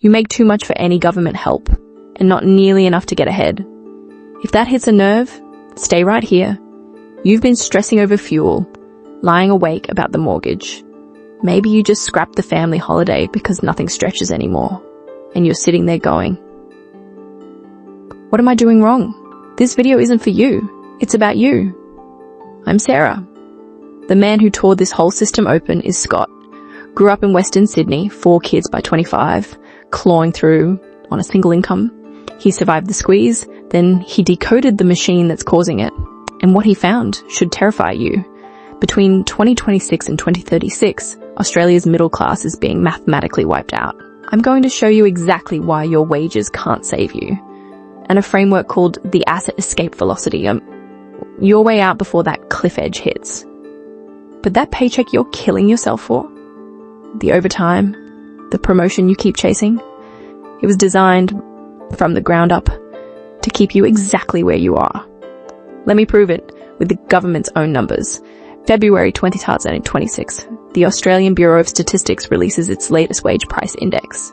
You make too much for any government help, and not nearly enough to get ahead. If that hits a nerve, stay right here. You've been stressing over fuel, lying awake about the mortgage. Maybe you just scrapped the family holiday because nothing stretches anymore, and you're sitting there going, what am I doing wrong? This video isn't for you. It's about you. I'm Sarah. The man who tore this whole system open is Scott. Grew up in Western Sydney, 4 kids by 25, clawing through on a single income. He survived the squeeze, then he decoded the machine that's causing it. And what he found should terrify you. Between 2026 and 2036, Australia's middle class is being mathematically wiped out. I'm going to show you exactly why your wages can't save you, and a framework called the asset escape velocity, your way out before that cliff edge hits. But that paycheck you're killing yourself for, the overtime, the promotion you keep chasing, it was designed from the ground up to keep you exactly where you are. Let me prove it with the government's own numbers. February 2026, the Australian Bureau of Statistics releases its latest wage price index.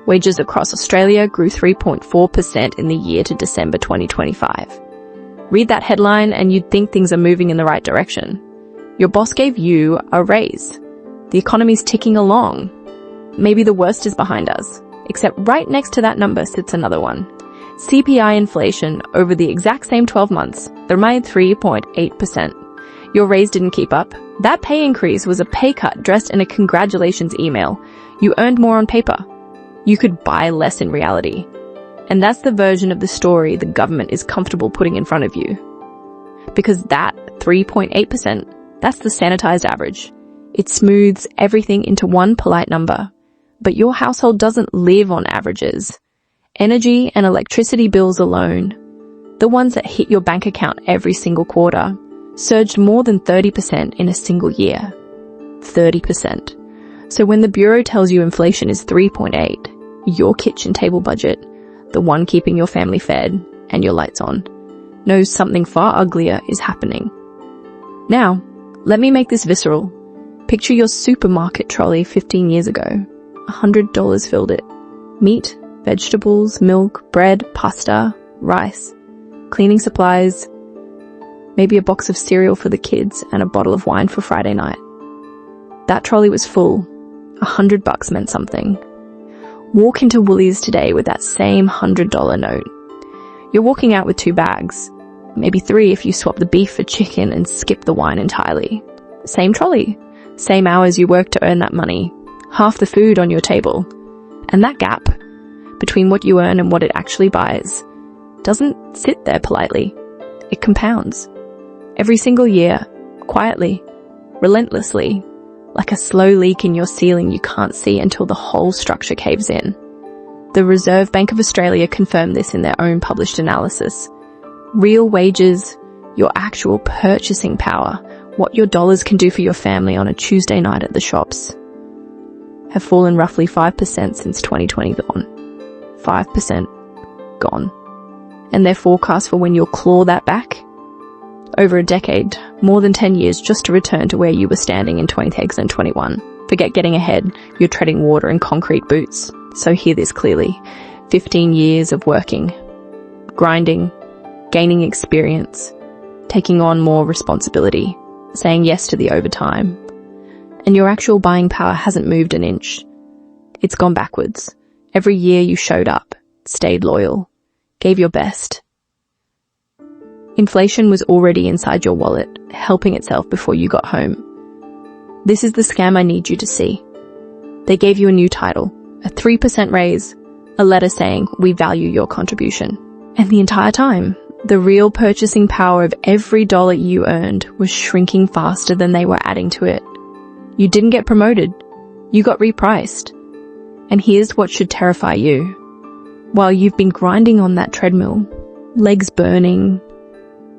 Wages across Australia grew 3.4% in the year to December 2025. Read that headline and you'd think things are moving in the right direction. Your boss gave you a raise. The economy's ticking along. Maybe the worst is behind us, except right next to that number sits another one. CPI inflation over the exact same 12 months, they're made 3.8%. Your raise didn't keep up. That pay increase was a pay cut dressed in a congratulations email. You earned more on paper. You could buy less in reality. And that's the version of the story the government is comfortable putting in front of you. Because that 3.8%, that's the sanitized average. It smooths everything into one polite number. But your household doesn't live on averages. Energy and electricity bills alone, the ones that hit your bank account every single quarter, surged more than 30% in a single year. 30%. So when the Bureau tells you inflation is 3.8, your kitchen table budget, the one keeping your family fed and your lights on, knows something far uglier is happening. Now, let me make this visceral. Picture your supermarket trolley 15 years ago. $100 filled it. Meat, vegetables, milk, bread, pasta, rice, cleaning supplies, maybe a box of cereal for the kids and a bottle of wine for Friday night. That trolley was full. $100 meant something. Walk into Woolies today with that same $100 note. You're walking out with 2 bags, maybe 3 if you swap the beef for chicken and skip the wine entirely. Same trolley, same hours you work to earn that money, half the food on your table. And that gap between what you earn and what it actually buys doesn't sit there politely. It compounds. Every single year, quietly, relentlessly, like a slow leak in your ceiling you can't see until the whole structure caves in. The Reserve Bank of Australia confirmed this in their own published analysis. Real wages, your actual purchasing power, what your dollars can do for your family on a Tuesday night at the shops, have fallen roughly 5% since 2020 gone. 5% gone. And their forecast for when you'll claw that back? Over a decade, more than 10 years just to return to where you were standing in 2021. Forget getting ahead, you're treading water in concrete boots. So hear this clearly. 15 years of working, grinding, gaining experience, taking on more responsibility, saying yes to the overtime. And your actual buying power hasn't moved an inch. It's gone backwards. Every year you showed up, stayed loyal, gave your best. Inflation was already inside your wallet, helping itself before you got home. This is the scam I need you to see. They gave you a new title, a 3% raise, a letter saying, we value your contribution. And the entire time, the real purchasing power of every dollar you earned was shrinking faster than they were adding to it. You didn't get promoted. You got repriced. And here's what should terrify you. While you've been grinding on that treadmill, legs burning,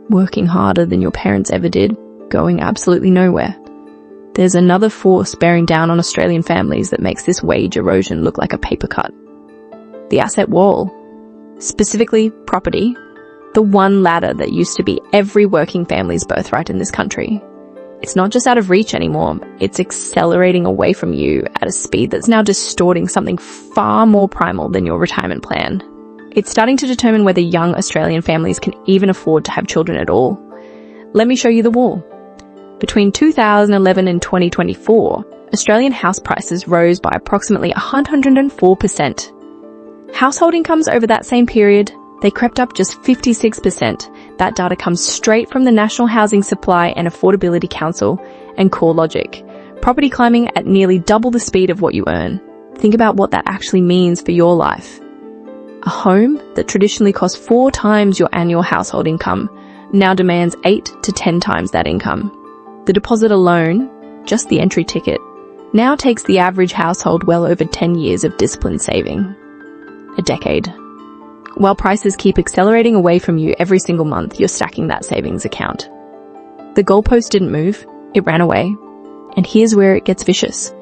working harder than your parents ever did, going absolutely nowhere, there's another force bearing down on Australian families that makes this wage erosion look like a paper cut. The asset wall. Specifically, property. The one ladder that used to be every working family's birthright in this country. It's not just out of reach anymore, it's accelerating away from you at a speed that's now distorting something far more primal than your retirement plan. It's starting to determine whether young Australian families can even afford to have children at all. Let me show you the wall. Between 2011 and 2024, Australian house prices rose by approximately 104%. Household incomes over that same period, they crept up just 56%. That data comes straight from the National Housing Supply and Affordability Council and CoreLogic. Property climbing at nearly double the speed of what you earn. Think about what that actually means for your life. A home that traditionally cost 4 times your annual household income now demands 8 to 10 times that income. The deposit alone, just the entry ticket, now takes the average household well over 10 years of disciplined saving. A decade. While prices keep accelerating away from you every single month, you're stacking that savings account. The goalpost didn't move, it ran away. And here's where it gets vicious.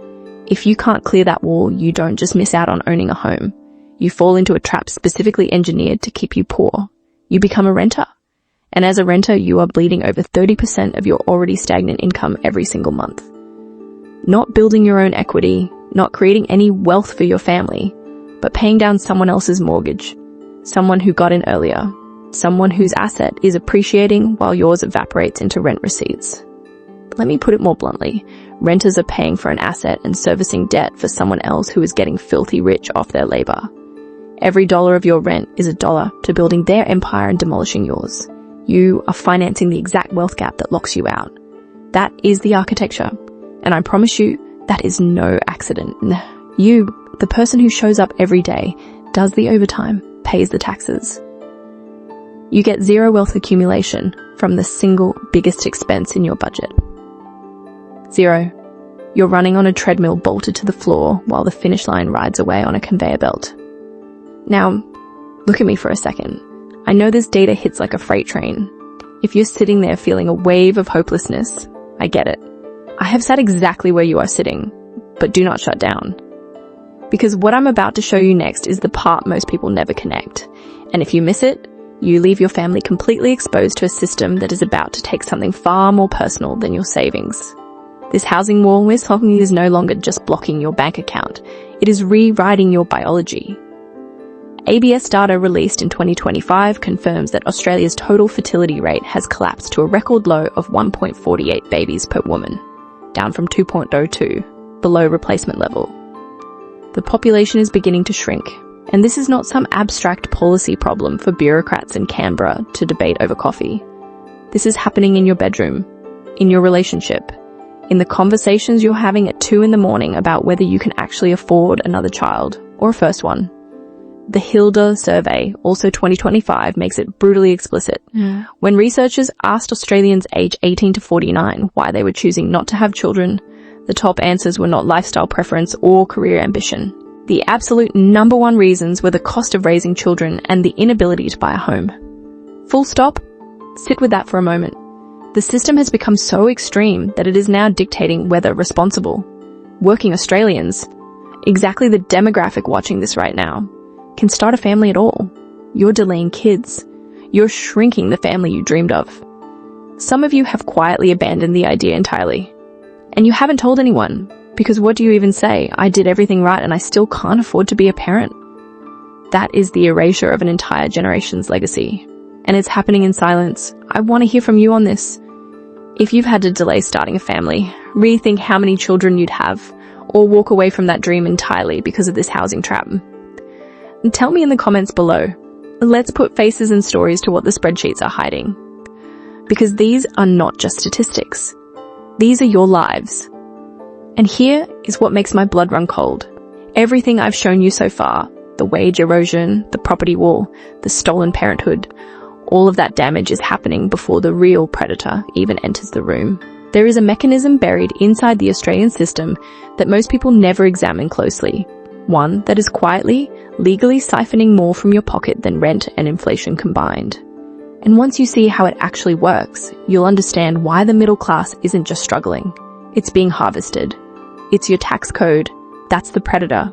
If you can't clear that wall, you don't just miss out on owning a home. You fall into a trap specifically engineered to keep you poor. You become a renter. And as a renter, you are bleeding over 30% of your already stagnant income every single month. Not building your own equity, not creating any wealth for your family, but paying down someone else's mortgage. Someone who got in earlier. Someone whose asset is appreciating while yours evaporates into rent receipts. Let me put it more bluntly. Renters are paying for an asset and servicing debt for someone else who is getting filthy rich off their labor. Every dollar of your rent is a dollar to building their empire and demolishing yours. You are financing the exact wealth gap that locks you out. That is the architecture. And I promise you, that is no accident. You, the person who shows up every day, does the overtime, pays the taxes. You get zero wealth accumulation from the single biggest expense in your budget. Zero. You're running on a treadmill bolted to the floor while the finish line rides away on a conveyor belt. Now, look at me for a second. I know this data hits like a freight train. If you're sitting there feeling a wave of hopelessness, I get it. I have sat exactly where you are sitting, but do not shut down. Because what I'm about to show you next is the part most people never connect. And if you miss it, you leave your family completely exposed to a system that is about to take something far more personal than your savings. This housing wall we're talking is no longer just blocking your bank account. It is rewriting your biology. ABS data released in 2025 confirms that Australia's total fertility rate has collapsed to a record low of 1.48 babies per woman, down from 2.02, below replacement level. The population is beginning to shrink, and this is not some abstract policy problem for bureaucrats in Canberra to debate over coffee. This is happening in your bedroom, in your relationship, in the conversations you're having at 2 a.m. about whether you can actually afford another child, or a first one. The Hilda survey, also 2025, makes it brutally explicit. When researchers asked Australians aged 18 to 49 why they were choosing not to have children, the top answers were not lifestyle preference or career ambition. The absolute number one reasons were the cost of raising children and the inability to buy a home. Full stop. Sit with that for a moment. The system has become so extreme that it is now dictating whether responsible, working Australians, exactly the demographic watching this right now, can start a family at all. You're delaying kids. You're shrinking the family you dreamed of. Some of you have quietly abandoned the idea entirely. And you haven't told anyone, because what do you even say? I did everything right and I still can't afford to be a parent. That is the erasure of an entire generation's legacy. And it's happening in silence. I want to hear from you on this. If you've had to delay starting a family, rethink how many children you'd have, or walk away from that dream entirely because of this housing trap. And tell me in the comments below. Let's put faces and stories to what the spreadsheets are hiding. Because these are not just statistics. These are your lives. And here is what makes my blood run cold. Everything I've shown you so far, the wage erosion, the property wall, the stolen parenthood, all of that damage is happening before the real predator even enters the room. There is a mechanism buried inside the Australian system that most people never examine closely. One that is quietly, legally siphoning more from your pocket than rent and inflation combined. And once you see how it actually works, you'll understand why the middle class isn't just struggling. It's being harvested. It's your tax code. That's the predator.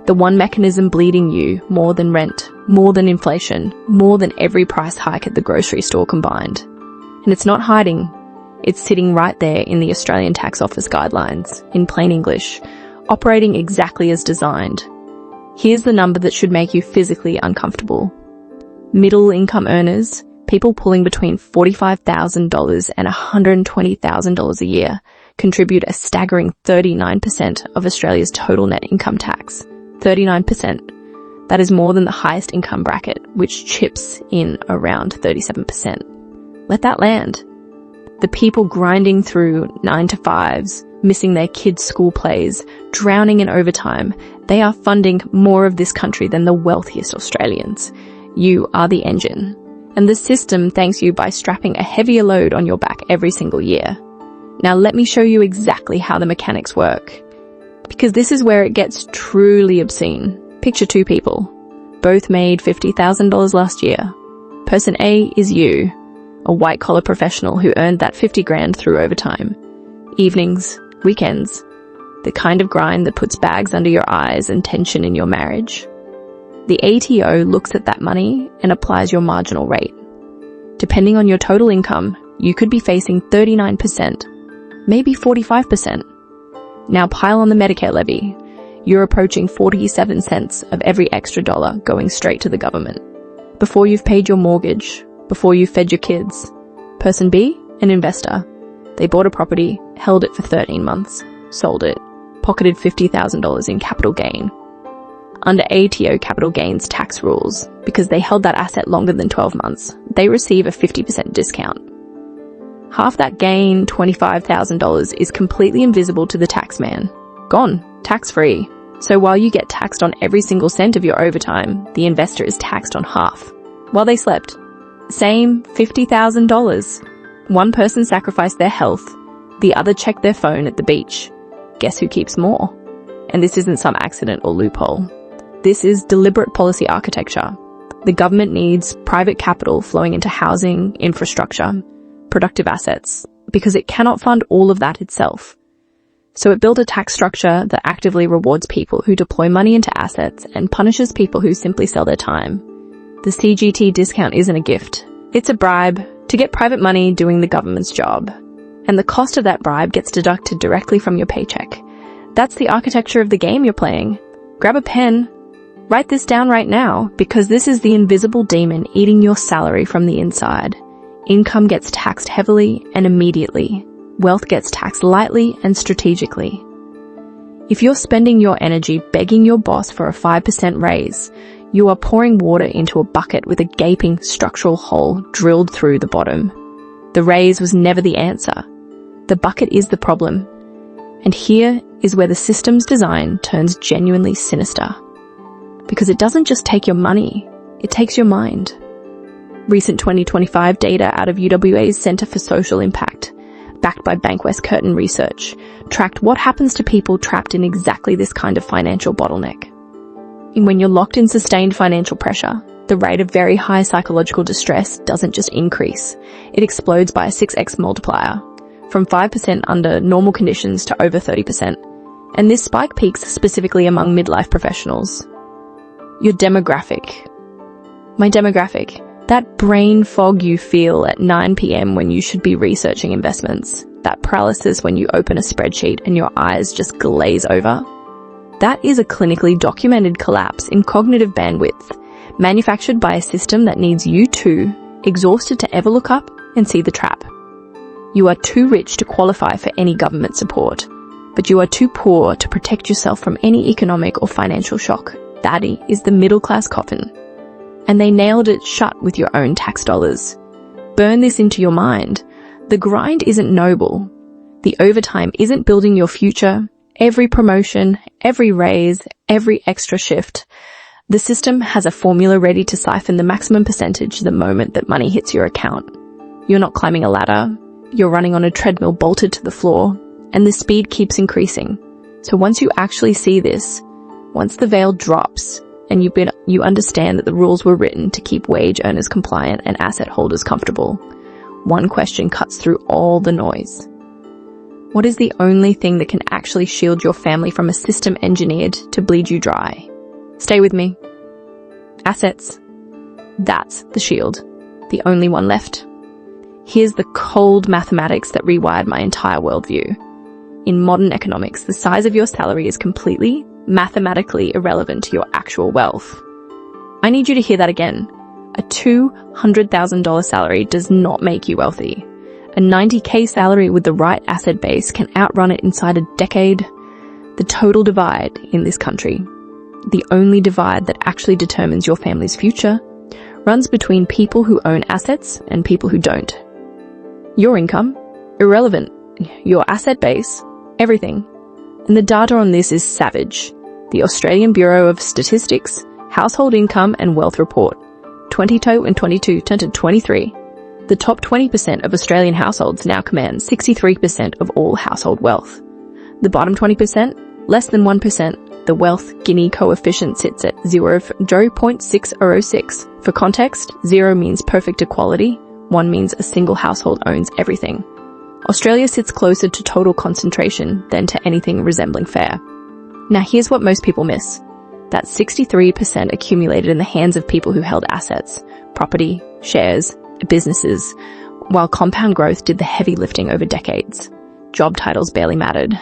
The one mechanism bleeding you more than rent, more than inflation, more than every price hike at the grocery store combined. And it's not hiding. It's sitting right there in the Australian Tax Office guidelines, in plain English, operating exactly as designed. Here's the number that should make you physically uncomfortable. Middle income earners, people pulling between $45,000 and $120,000 a year, contribute a staggering 39% of Australia's total net income tax. 39%. That is more than the highest income bracket, which chips in around 37%. Let that land. The people grinding through 9-to-5s, missing their kids' school plays, drowning in overtime, they are funding more of this country than the wealthiest Australians. You are the engine. And the system thanks you by strapping a heavier load on your back every single year. Now let me show you exactly how the mechanics work. Because this is where it gets truly obscene. Picture two people. Both made $50,000 last year. Person A is you, a white-collar professional who earned that 50 grand through overtime. Evenings, weekends, the kind of grind that puts bags under your eyes and tension in your marriage. The ATO looks at that money and applies your marginal rate. Depending on your total income, you could be facing 39%, maybe 45%. Now pile on the Medicare levy. You're approaching 47 cents of every extra dollar going straight to the government. Before you've paid your mortgage, before you've fed your kids. Person B, an investor. They bought a property, held it for 13 months, sold it, pocketed $50,000 in capital gain. Under ATO capital gains tax rules, because they held that asset longer than 12 months, they receive a 50% discount. Half that gain, $25,000, is completely invisible to the taxman. Gone, tax-free. So while you get taxed on every single cent of your overtime, the investor is taxed on half. While they slept. Same $50,000. One person sacrificed their health, the other checked their phone at the beach. Guess who keeps more? And this isn't some accident or loophole. This is deliberate policy architecture. The government needs private capital flowing into housing, infrastructure, productive assets, because it cannot fund all of that itself. So it built a tax structure that actively rewards people who deploy money into assets and punishes people who simply sell their time. The CGT discount isn't a gift. It's a bribe to get private money doing the government's job. And the cost of that bribe gets deducted directly from your paycheck. That's the architecture of the game you're playing. Grab a pen. Write this down right now, because this is the invisible demon eating your salary from the inside. Income gets taxed heavily and immediately. Wealth gets taxed lightly and strategically. If you're spending your energy begging your boss for a 5% raise, you are pouring water into a bucket with a gaping structural hole drilled through the bottom. The raise was never the answer. The bucket is the problem. And here is where the system's design turns genuinely sinister. Because it doesn't just take your money, it takes your mind. Recent 2025 data out of UWA's Centre for Social Impact, backed by Bankwest Curtin Research, tracked what happens to people trapped in exactly this kind of financial bottleneck. And when you're locked in sustained financial pressure, the rate of very high psychological distress doesn't just increase, it explodes by a 6x multiplier, from 5% under normal conditions to over 30%. And this spike peaks specifically among midlife professionals. Your demographic. My demographic. That brain fog you feel at 9 p.m. when you should be researching investments. That paralysis when you open a spreadsheet and your eyes just glaze over. That is a clinically documented collapse in cognitive bandwidth, manufactured by a system that needs you too exhausted to ever look up and see the trap. You are too rich to qualify for any government support, but you are too poor to protect yourself from any economic or financial shock. That is the middle-class coffin. And they nailed it shut with your own tax dollars. Burn this into your mind. The grind isn't noble. The overtime isn't building your future. Every promotion, every raise, every extra shift. The system has a formula ready to siphon the maximum percentage the moment that money hits your account. You're not climbing a ladder. You're running on a treadmill bolted to the floor, and the speed keeps increasing. So once you actually see this, once the veil drops, and you understand that the rules were written to keep wage earners compliant and asset holders comfortable, one question cuts through all the noise. What is the only thing that can actually shield your family from a system engineered to bleed you dry? Stay with me. Assets. That's the shield. The only one left. Here's the cold mathematics that rewired my entire worldview. In modern economics, the size of your salary is completely, mathematically irrelevant to your actual wealth. I need you to hear that again. A $200,000 salary does not make you wealthy. A $90K salary with the right asset base can outrun it inside a decade. The total divide in this country, the only divide that actually determines your family's future, runs between people who own assets and people who don't. Your income, irrelevant. Your asset base, everything. And the data on this is savage. The Australian Bureau of Statistics Household Income and Wealth Report 2022 turned to 23. The top 20% of Australian households now command 63% of all household wealth. The bottom 20%, less than 1%. The wealth Gini coefficient sits at 0.606. For context, 0 means perfect equality, 1 means a single household owns everything. Australia sits closer to total concentration than to anything resembling fair. Now here's what most people miss. That 63% accumulated in the hands of people who held assets, property, shares, businesses, while compound growth did the heavy lifting over decades. Job titles barely mattered.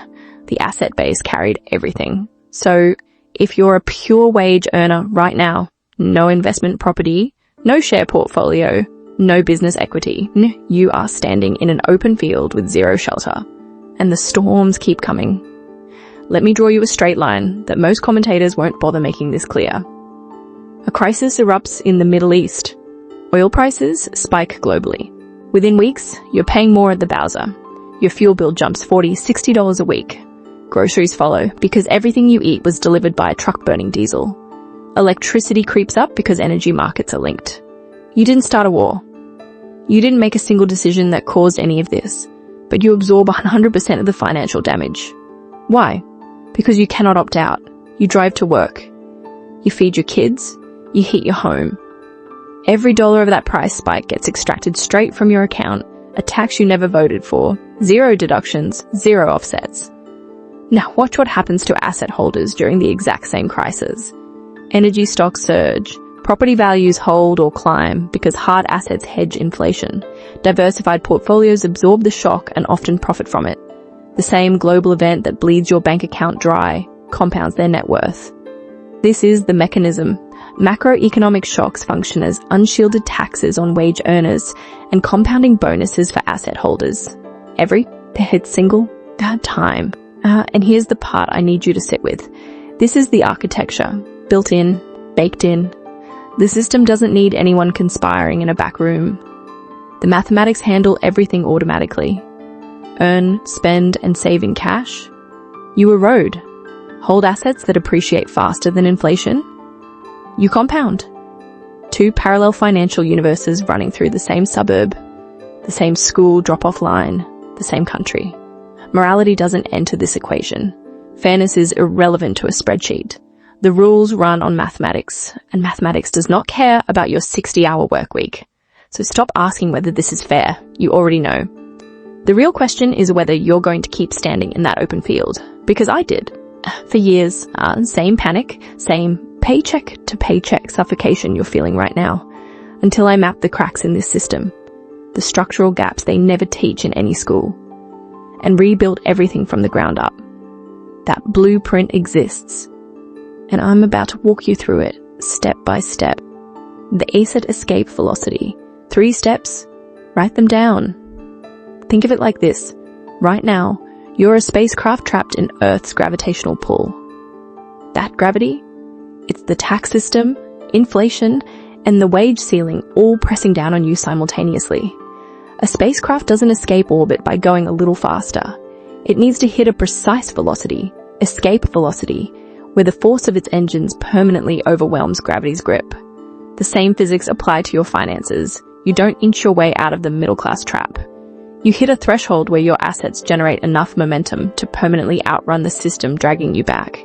The asset base carried everything. So if you're a pure wage earner right now, no investment property, no share portfolio, no business equity, you are standing in an open field with zero shelter. And the storms keep coming. Let me draw you a straight line that most commentators won't bother making this clear. A crisis erupts in the Middle East. Oil prices spike globally. Within weeks, you're paying more at the Bowser. Your fuel bill jumps $40, $60 a week. Groceries follow because everything you eat was delivered by a truck burning diesel. Electricity creeps up because energy markets are linked. You didn't start a war. You didn't make a single decision that caused any of this, but you absorb 100% of the financial damage. Why? Because you cannot opt out. You drive to work. You feed your kids. You heat your home. Every dollar of that price spike gets extracted straight from your account, a tax you never voted for, 0 deductions, 0 offsets. Now watch what happens to asset holders during the exact same crisis. Energy stocks surge. Property values hold or climb because hard assets hedge inflation. Diversified portfolios absorb the shock and often profit from it. The same global event that bleeds your bank account dry compounds their net worth. This is the mechanism. Macroeconomic shocks function as unshielded taxes on wage earners and compounding bonuses for asset holders. Every single time. And here's the part I need you to sit with. This is the architecture, built in, baked in. The system doesn't need anyone conspiring in a back room. The mathematics handle everything automatically. Earn, spend, and save in cash. You erode. Hold assets that appreciate faster than inflation. You compound. 2 parallel financial universes running through the same suburb, the same school drop-off line, the same country. Morality doesn't enter this equation. Fairness is irrelevant to a spreadsheet. The rules run on mathematics, and mathematics does not care about your 60-hour work week. So stop asking whether this is fair. You already know. The real question is whether you're going to keep standing in that open field. Because I did. For years. Same panic, same paycheck to paycheck suffocation you're feeling right now. Until I mapped the cracks in this system. The structural gaps they never teach in any school. And rebuilt everything from the ground up. That blueprint exists. And I'm about to walk you through it, step by step. The asset escape velocity. 3 steps. Write them down. Think of it like this. Right now, you're a spacecraft trapped in Earth's gravitational pull. That gravity? It's the tax system, inflation, and the wage ceiling all pressing down on you simultaneously. A spacecraft doesn't escape orbit by going a little faster. It needs to hit a precise velocity, escape velocity, where the force of its engines permanently overwhelms gravity's grip. The same physics apply to your finances. You don't inch your way out of the middle-class trap. You hit a threshold where your assets generate enough momentum to permanently outrun the system dragging you back.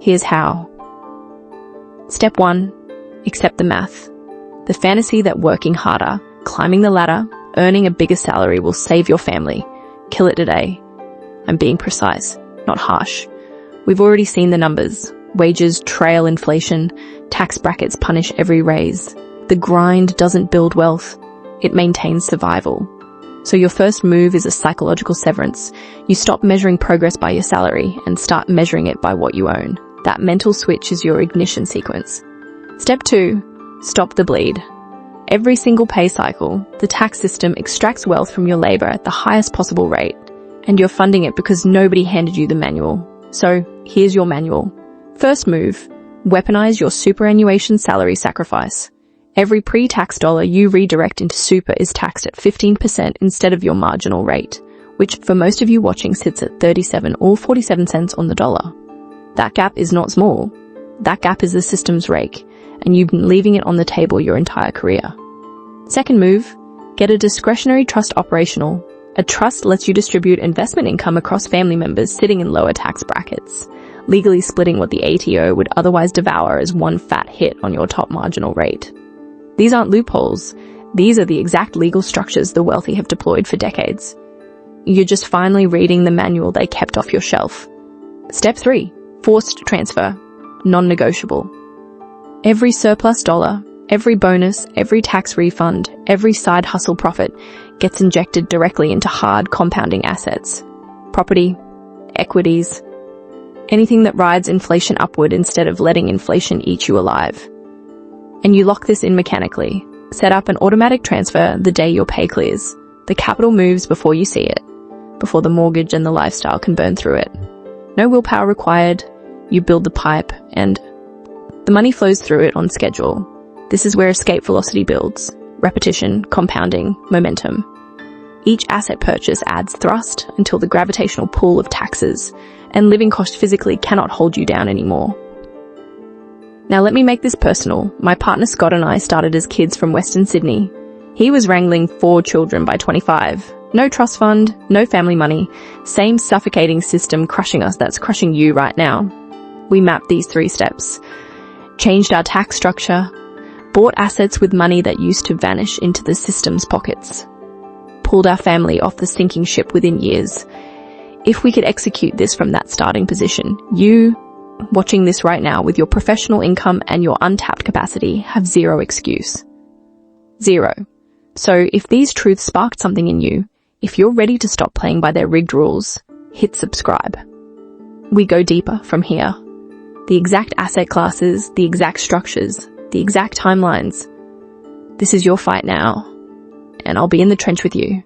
Here's how. Step 1. Accept the math. The fantasy that working harder, climbing the ladder, earning a bigger salary will save your family. Kill it today. I'm being precise, not harsh. We've already seen the numbers. Wages trail inflation. Tax brackets punish every raise. The grind doesn't build wealth. It maintains survival. So your first move is a psychological severance. You stop measuring progress by your salary and start measuring it by what you own. That mental switch is your ignition sequence. Step 2, stop the bleed. Every single pay cycle, the tax system extracts wealth from your labor at the highest possible rate, and you're funding it because nobody handed you the manual. So here's your manual. First move, weaponize your superannuation salary sacrifice. Every pre-tax dollar you redirect into super is taxed at 15% instead of your marginal rate, which for most of you watching sits at 37 or 47 cents on the dollar. That gap is not small. That gap is the system's rake, and you've been leaving it on the table your entire career. Second move, get a discretionary trust operational. A trust lets you distribute investment income across family members sitting in lower tax brackets, legally splitting what the ATO would otherwise devour as one fat hit on your top marginal rate. These aren't loopholes. These are the exact legal structures the wealthy have deployed for decades. You're just finally reading the manual they kept off your shelf. Step 3, forced transfer, non-negotiable. Every surplus dollar, every bonus, every tax refund, every side hustle profit gets injected directly into hard compounding assets. Property, equities, anything that rides inflation upward instead of letting inflation eat you alive. And you lock this in mechanically. Set up an automatic transfer the day your pay clears. The capital moves before you see it, before the mortgage and the lifestyle can burn through it. No willpower required. You build the pipe and the money flows through it on schedule. This is where escape velocity builds. Repetition, compounding, momentum. Each asset purchase adds thrust until the gravitational pull of taxes and living cost physically cannot hold you down anymore. Now let me make this personal. My partner Scott and I started as kids from Western Sydney. He was wrangling 4 children by 25. No trust fund, no family money, same suffocating system crushing us that's crushing you right now. We mapped these 3 steps. Changed our tax structure, bought assets with money that used to vanish into the system's pockets, pulled our family off the sinking ship within years. If we could execute this from that starting position, you, watching this right now with your professional income and your untapped capacity, have zero excuse. Zero. So if these truths sparked something in you, if you're ready to stop playing by their rigged rules, hit subscribe. We go deeper from here. The exact asset classes, the exact structures, the exact timelines. This is your fight now, and I'll be in the trench with you.